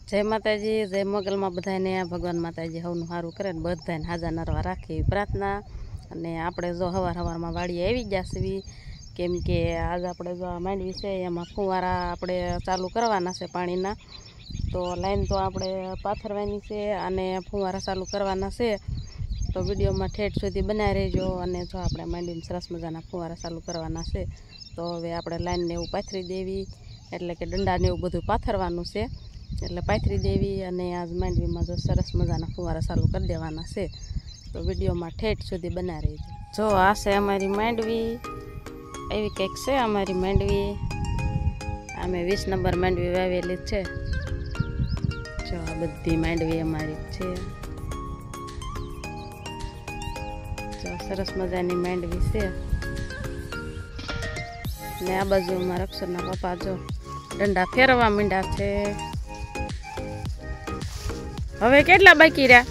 जय माताजी जय मोगल में बधाने भगवान माताजी हवनु सारू करे बधाने हाजा नरवा राखी प्रार्थना। अने आपणे जो हवार हवार में वाड़ी आई जाशवी केम के आज आपणे जो मांडवी है एमां फुवारा आपणे चालू करवाना छे पाणीना। तो लाइन तो आपणे पाथरवानी छे अने फुवारा चालू करवाना छे। तो विडियो में ठेठ सुधी बनाई रहीजो। अने जो आपणे मांडवी में सरस मजाना फुवारा चालू करवाना छे। तो हवे आपणे लाइन ने एवुं पाथरी देवी एटले के डंडा ने एवुं बधुं पाथरवानुं छे એટલે પાથરી દેવી અને આજ માંડવીમાં જો સરસ મજાના ફુવારા ચાલુ કરી દેવાના છે। તો વિડીયોમાં ઠેઠ સુધી બના રહેજો। જો આ છે અમારી માંડવી, એવી કંઈક છે અમારી માંડવી। અમે 20 નંબર માંડવી વાવેલી છે। જો આ બધી માંડવી અમારી છે। જો સરસ મજાની માંડવી છે ને આ બાજુ અમારા અક્ષરના પપ્પા જો ડંડા ફેરવા માંડ્યા છે। હવે કેટલા બાકી રહ્યા?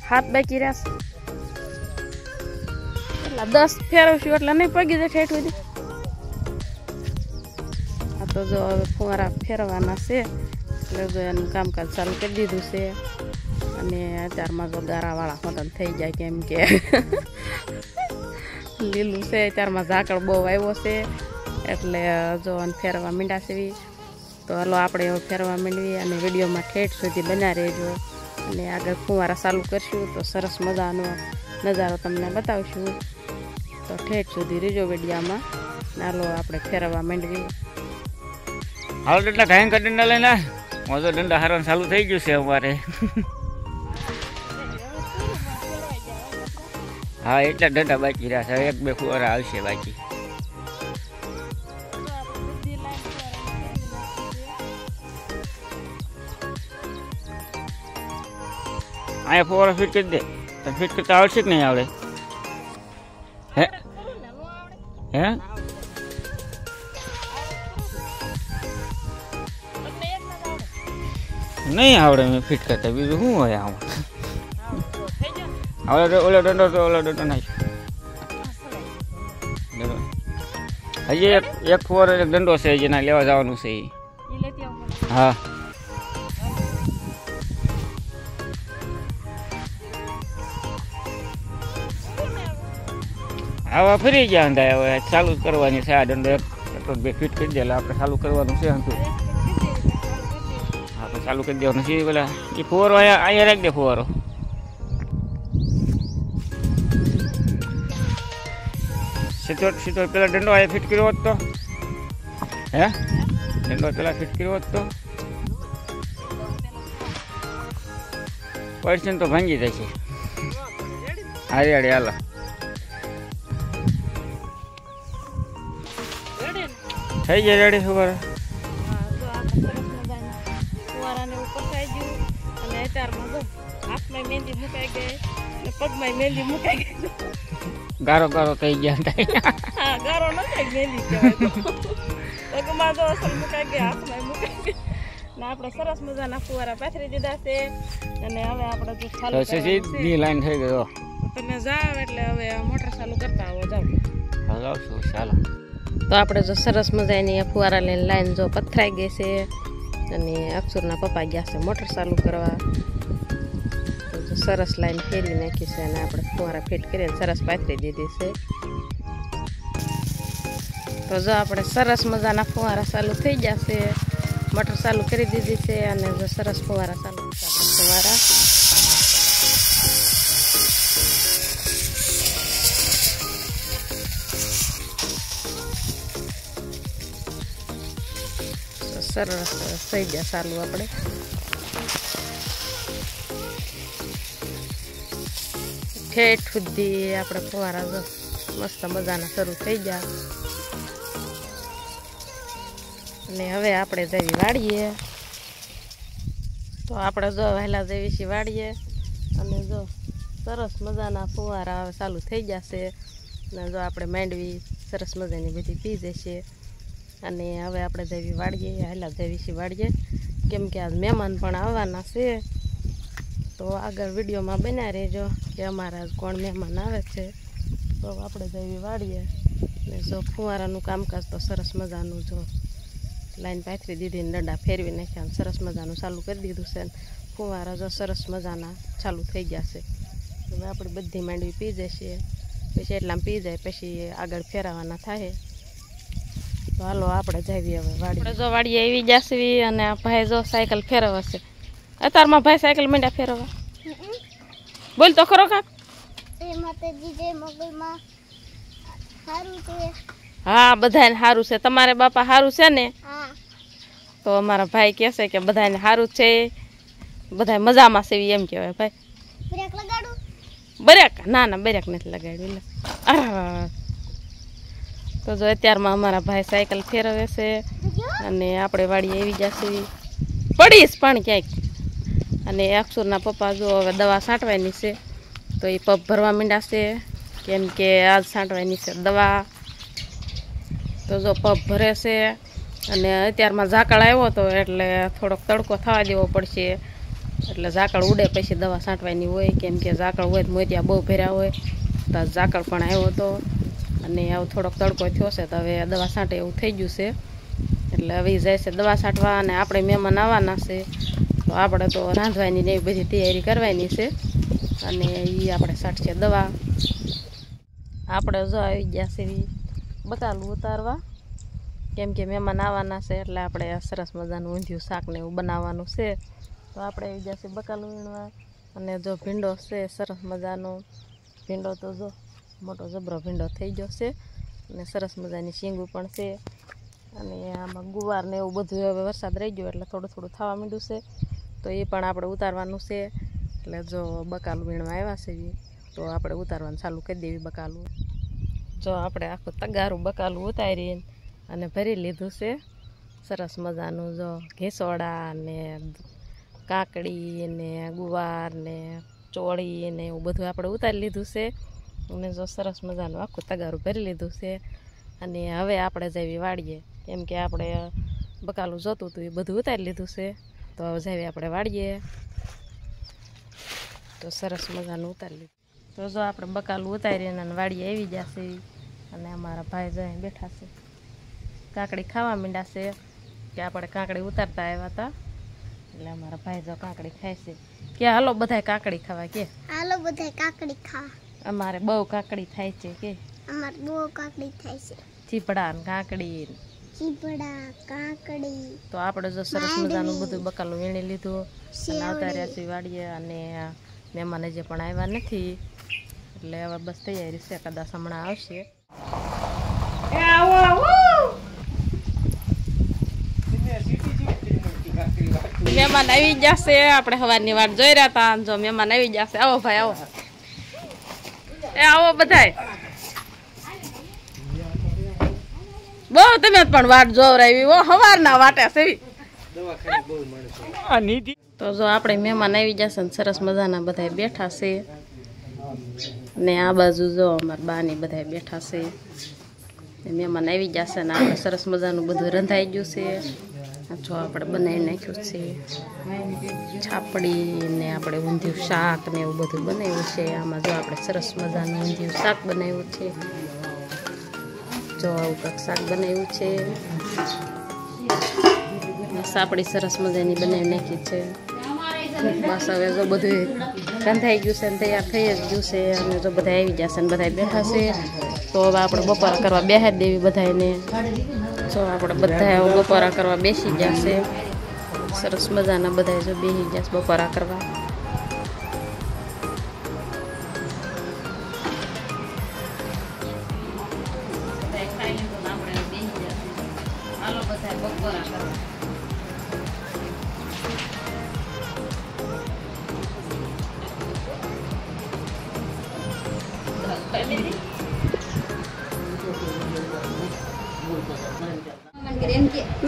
7 બાકી રહ્યા। એટલા 10 ફેરવશું એટલે નહીં પગી જાય ઠેઠ સુધી। આ તો જો હવે ફુવારા ફેરવાના છે એટલે જો એનું કામકાજ ચાલુ કરી દીધું છે। અને અત્યારમાં જો ગારાવાળા હોતન થઈ જાય કેમ કે લીલું છે અત્યારમાં ઝાકળ બહુ આવ્યો છે એટલે જો ફેરવા માંડ્યા છે। તો હાલો આપણે ફેરવા માંડવી અને વિડીયોમાં ઠેઠ સુધી બના રહેજો। અને આગળ ફુવારા ચાલુ કરશું તો સરસ મજાનો નજારો તમને બતાવશું। તો ઠેઠ સુધી રહેજો વિડીયોમાં। હાલો આપણે ફેરવા માંડવી। હાલો ડંડા ભયંકર ડંડા લઈને મોજો ડંડા હારવાનું ચાલુ થઈ ગયું છે અમારે। હા એટલા ડંડા બાકી રહ્યા છે, 1-2 ફુવારા આવશે બાકી। आया फुवारा फिट कर दे तो फिट करता आवश्यक नहीं आवड़े है हैं नहीं आवड़े मैं फिट करता बीजू हूँ है आम ओला डंडो तो ओला डंडो नहीं हजी एक फुवारो एक डंडो से जेना लेवा जवानुं छे। हाँ आवा फरी गया अंदर हवे चालू करवानी छे। आ डंडो एक बे फिट कर दे એટલે આપણે ચાલુ કરવાનું છે। હંતુ આપણે ચાલુ કરી દેવાનું છે। પેલા એ ફુવારો આયા રાખ દે ફુવારો। સીધો પેલા ડંડો આયા ફિટ કર્યો હોત તો હે ડંડો પેલા ફિટ કર્યો હોત તો પરસેન્ટ તો ભાંગી જશે। હારી હારી હાલો થઈ જાય રેડી ફુવારા। ફુવારાને ઉપર થઈ ગયું અને અત્યારમાં જો હાથમાં મહેંદી મુકાઈ ગઈ અને પગમાં મહેંદી મુકાઈ ગઈ। ગારો ગારો થઈ ગયા। હા ગારો ન થાય મહેંદી કહેવાય। પગમાં જો અસલ મુકાઈ ગઈ, હાથમાં મુકાઈ ગઈ ને આપણે સરસ મજાના ફુવારા પાથરી દીધા છે। અને હવે આપણે જો ચાલુ સીધી લાઈન થઈ ગયો। તમે જાવ એટલે હવે મોટર ચાલુ કરતા આવો જાવ। હાલો શું ચાલો। તો આપણે જો સરસ મજાની ફુવારા લઈને લાઈન જો પથરાઈ ગઈ છે અને અક્ષરના પપ્પા ગયા છે મોટર ચાલુ કરવા। તો જો સરસ લાઈન ફેરી નાખી છે અને આપણે ફુવારા ફિટ કરીને સરસ પાથરી દીધી છે। તો જો આપણે સરસ મજાના ફુવારા ચાલુ થઈ ગયા છે, મોટર ચાલુ કરી દીધી છે અને જો સરસ ફુવારા ચાલુ ફુવારા સરસ થઈ ગયા ચાલુ। આપણે ઠેઠ સુધી આપણે ફુવારા જો મસ્ત મજાના શરૂ થઈ ગયા। અને હવે આપણે જઈએ વાડીએ। તો આપણે જો વહેલા જઈએ છીએ વાડીએ અને જો સરસ મજાના ફુવારા ચાલુ થઈ જશે અને જો આપણે માંડવી સરસ મજાની બધી પી જશે। અને હવે આપણે જઈએ વાડીએ, વહેલા જઈએ છીએ વાડીએ કેમ કે આજ મહેમાન પણ આવવાના છે। તો આગળ વિડીયોમાં બન્યા રહેજો કે અમારા કોણ મહેમાન આવે છે। તો આપણે જઈએ વાડીએ। ને જો ફુવારાનું કામકાજ તો સરસ મજાનું જો લાઈન પાથરી દીધી ને દંડા ફેરવી નાખ્યા ને સરસ મજાનું ચાલુ કરી દીધું છે. ફુવારા જો સરસ મજાના ચાલુ થઈ ગયા છે. હવે આપણી બધી માંડવી પી જશે, પછી એટલામાં પી જાય પછી આગળ ફેરવવાના થાય. તો હાલો આપણે જાવી હવે વાડી. આપણે જો વાડીએ આવી જાસવી અને આ ભાઈ જો સાયકલ ફેરવશે. અત્યારમાં ભાઈ સાયકલ માંડ્યા ફેરવવા. બોલ તો ખરો કાક. હા બધાને સારું છે. તમારે બાપા સારું છે ને? તો અમારા ભાઈ કહેશે કે બધાને સારું છે, બધા મજામાં છે એમ કહેવાય ભાઈ. બ્રેક ના ના બ્રેક નથી લગાડ્યું. તો જો અત્યારમાં અમારા ભાઈ સાયકલ ફેરવે છે અને આપણે વાડીએ આવી જશે. પડીશ પણ ક્યાંક. અને અક્ષરના પપ્પા જો હવે દવા છાંટવાની છે તો એ પગ ભરવા માંડ્યા છે, કેમ કે આજ છાંટવાની છે દવા. તો જો પગ ભરે છે અને અત્યારમાં ઝાકળ આવ્યો હતો એટલે થોડોક તડકો થવા દેવો પડશે, એટલે ઝાકળ ઉડે પછી દવા છાંટવાની હોય, કેમ કે ઝાકળ હોય તો મોતિયા બહુ ભર્યા હોય. તો ઝાકળ પણ આવ્યો હતો અને આવો થોડોક તડકો થયો છે તો હવે દવા છાંટે એવું થઈ ગયું છે. એટલે હવે જાય છે દવા છાંટવા અને આપણે મહેમાન આવવાના છે તો આપણે તો રાંધવાની ને એવી બધી તૈયારી કરવાની છે અને એ આપણે છાંટશે દવા. આપણે જો આવી ગયા છે બકાલું ઉતારવા, કેમ કે મહેમાન આવવાના છે એટલે આપણે સરસ મજાનું ઊંધિયું શાક ને એવું બનાવવાનું છે. તો આપણે આવી ગયા છે બકાલું વીણવા. અને જો ભીંડો છે સરસ મજાનો. ભીંડો તો જો મોટો જબરો ભીંડો થઈ ગયો છે અને સરસ મજાની શીંગું પણ છે. અને આમાં ગુવાર ને એવું બધું હવે વરસાદ રહી ગયો એટલે થોડું થોડું થવા માંડ્યું છે તો એ પણ આપણે ઉતારવાનું છે. એટલે જો બકાલું વીણવા આવ્યા છે તો આપણે ઉતારવાનું ચાલુ કરી દેવી બકાલું. જો આપણે આખું તગારું બકાલું ઉતારી અને ભરી લીધું છે સરસ મજાનું. જો ઘેસોડા ને કાકડી ને ગુવાર ને ચોળી ને એવું બધું આપણે ઉતારી લીધું છે અને જો સરસ મજાનું આખું તગારું ભરી લીધું છે. અને હવે આપણે જઈએ વાડીએ, કેમ કે આપણે બકાલું જોતું હતું એ બધું ઉતારી લીધું છે. તો હવે જઈએ આપણે વાડીએ. તો સરસ મજાનું ઉતારી લીધું. તો જો આપણે બકાલું ઉતારીને અને વાડીએ આવી જશે અને અમારા ભાઈ જઈને બેઠા છે, કાકડી ખાવા માંડ્યા છે કે આપણે કાકડી ઉતારતા આવ્યા હતા એટલે અમારા ભાઈ જો કાકડી ખાય છે. કે હાલો બધાય કાકડી ખાવા, કે હાલો બધાય કાકડી ખાવા. અમારે બહુ કાકડી થાય છે, કે અમારે બહુ કાકડી થાય છે. ચીપડા ને કાકડી કાકડી. તો આપણે જો સરસ મજાનું બધું બકાલું વીણી લીધું અને આવતા રહ્યા છીએ વાડીએ. અને મહેમાન જે પણ આવ્યા નથી એટલે હવે બસ તૈયારી છે, કદાચ હમણાં આવશે. મહેમાન આવી જશે. આપણે સવારની વાત જોઈ રહ્યા હતા. જો મહેમાન આવી જશે. આવો ભાઈ આવો. આવો બધાય. બહુ તમે પણ વાટ જોવરાવી હો, સવારના વાટે છે. તો જો આપણે મહેમાન આવી જશે ને સરસ મજાના બધા બેઠા છે. ને આ બાજુ જો અમારા બા ની બધા બેઠા છે. મહેમાન આવી જશે ને આપણે સરસ મજાનું બધું રંધાઈ ગયું છે. જો આપણે બનાવી નાખ્યું છે છાપડી ને આપણે ઊંધિયું શાક ને એવું બધું બનાવ્યું છે. આમાં જો આપણે સરસ મજાનું ઊંધિયું શાક બનાવ્યું છે. જો આવું કંઈક શાક બનાવ્યું છે. સાપડી સરસ મજાની બનાવી નાખી છે. બસ હવે જો બધું રંધાઈ ગયું છે ને તૈયાર થઈ જ ગયું છે. અને જો બધા આવી જશે ને બધા બેઠા છે તો હવે આપણે બપોરા કરવા બેહાડી દેવી બધાને. જો આપણે બધા બપોરા કરવા બેસી જશે. સરસ મજાના બધા જો બેસી જશે બપોરા કરવા. હાલો બધા બપોરા કરવા.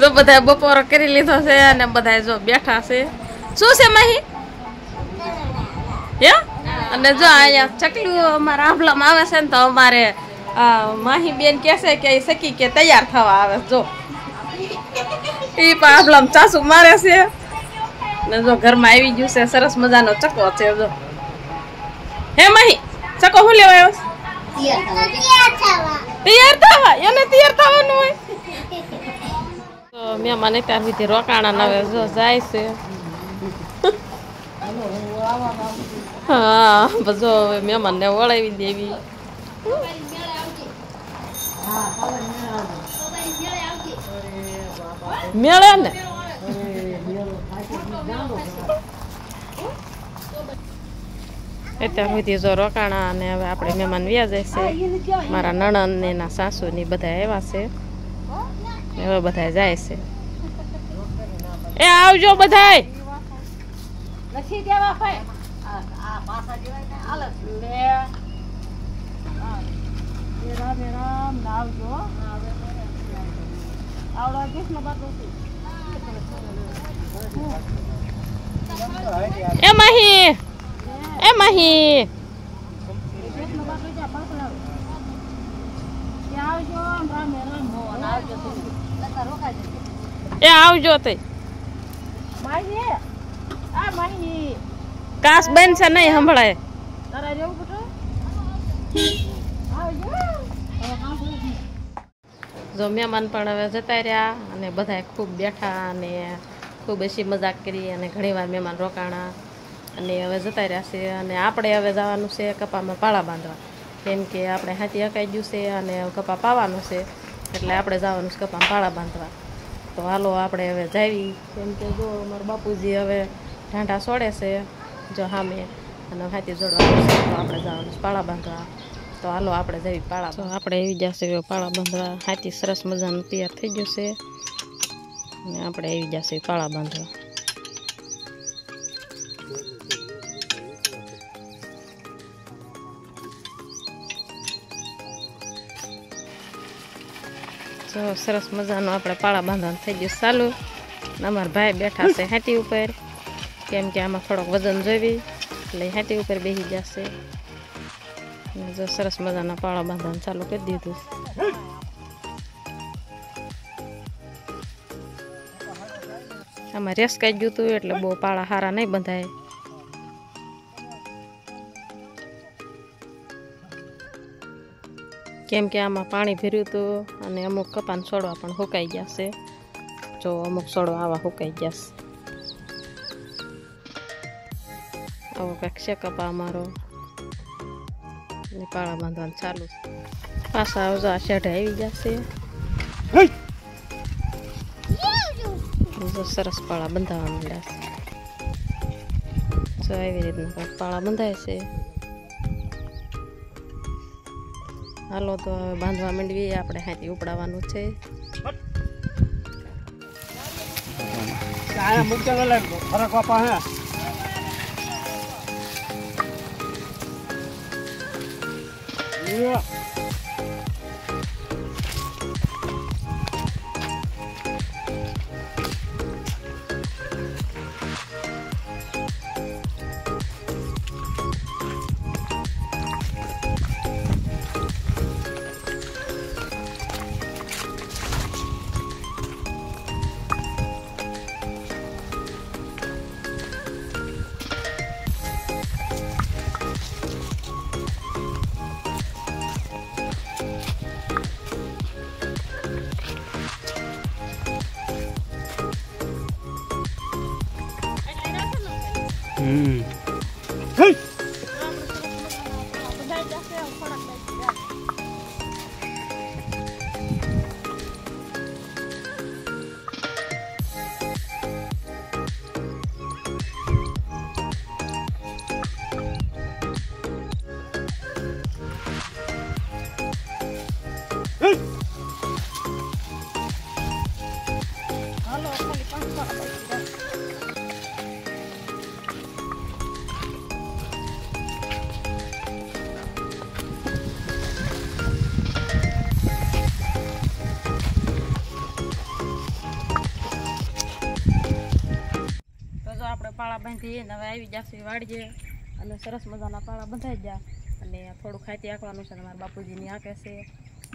જો બધા બપોરો કરી લીધો છે અને બધા જો બેઠા છે. શું છે માહી? હે? અને જો અહીંયા ચકલીઓ અમારા આંભલામાં આવે છે ને તો અમારે માહી બેન કહેશે કે સકી કે તૈયાર થવા આવે. જો એ પણ આંભલામાં ચાસુ મારે છે ને જો ઘરમાં આવી ગયું છે સરસ મજાનો ચકો છે. જો હે માહી ચકો શું લેવા આવ્યો? તૈયાર થવા એને તૈયાર થવાનું હોય તો મહેમાન અત્યાર સુધી રોકાણા હવે જો જાય છે હા બધો હવે મહેમાનને વળાવી દેવી મેળે ને અત્યાર સુધી જો રોકાણા અને હવે આપણે મહેમાન વ્યા જાય છે મારા નણંદ ને એના સાસુ ને બધા આવ્યા છે હવે બધા જાય છે એ આવજો બધાય નથી દેવા ભાઈ આ પાછા જેવાય ને હાલત લે રામ રામ આવજો આવડો કૃષ્ણ બાપુ એ માહી એ માહી એ આવજો તે કાસ બનશે નહીં સંભળાય જો મહેમાન પણ હવે જતા રહ્યા અને બધા ખૂબ બેઠા અને ખૂબ એસી મજાક કરી અને ઘણીવાર મહેમાન રોકાણા અને હવે જતા રહ્યા છે અને આપણે હવે જવાનું છે કપામાં પાળા બાંધવા કેમ કે આપણે હાથી હકાઈ ગયું છે અને કપા પાવાનું છે એટલે આપણે જવાનું છે કપામાં પાળા બાંધવા તો હાલો આપણે હવે જાવી કેમ કે જો અમારા બાપુજી હવે ઢાંઢા છોડે છે જો સામે અને હાથી જોડવાનું છે તો આપણે જવાનું છે પાળા બાંધવા તો હાલો આપણે જવી પાળા તો આપણે આવી જશે પાળા બાંધવા હાથી સરસ મજાનું તૈયાર થઈ ગયું છે અને આપણે આવી જશે પાળા બાંધવા તો સરસ મજાનું આપણે પાળા બાંધવાનું થઈ ગયું ચાલુ અમારા ભાઈ બેઠા છે હાથી ઉપર કેમ કે આમાં થોડોક વજન જોવી એટલે હાથી ઉપર બેસી જશે જો સરસ મજાના પાળા બાંધવાનું ચાલુ કરી દીધું આમાં રેસ કાઢી ગયું હતું એટલે બહુ પાળા સારા નહીં બંધાય કેમ કે આમાં પાણી ભર્યું હતું અને અમુક કપાન છોડવા પણ સુકાઈ ગયા છે જો અમુક છોડવા આવા સુકાઈ ગયા છે આવો કંઈક છે કપા અમારો ને પાળા બાંધવાનું ચાલુ પાછા આવજો આ શેઢે આવી જશે સરસ પાળા બંધાવા માંડ્યા છે જો એવી રીતના પાળા બંધાય છે હાલો તો હવે બાંધવા માંડવી આપણે હાથી ઉપડાવવાનું છે પાળા બાંધી ને હવે આવી જશે વાડીએ અને સરસ મજાના પાળા બંધાઈ ગયા અને થોડું ખાતી આંકવાનું છે મારા બાપુજીની આંકે છે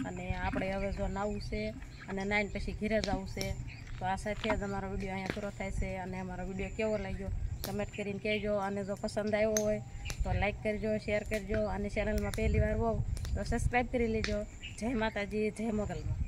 અને આપણે હવે જો નાવું છે અને નાઈને પછી ઘરે જવું છે તો આ સાથે જ અમારો વિડીયો અહીંયા પૂરો થાય છે અને અમારો વિડીયો કેવો લાગ્યો કમેન્ટ કરીને કહેજો અને જો પસંદ આવ્યો હોય તો લાઈક કરજો શેર કરજો અને ચેનલમાં પહેલી વાર હોવ તો સબસ્ક્રાઈબ કરી લેજો. જય માતાજી, જય મોગલમાં.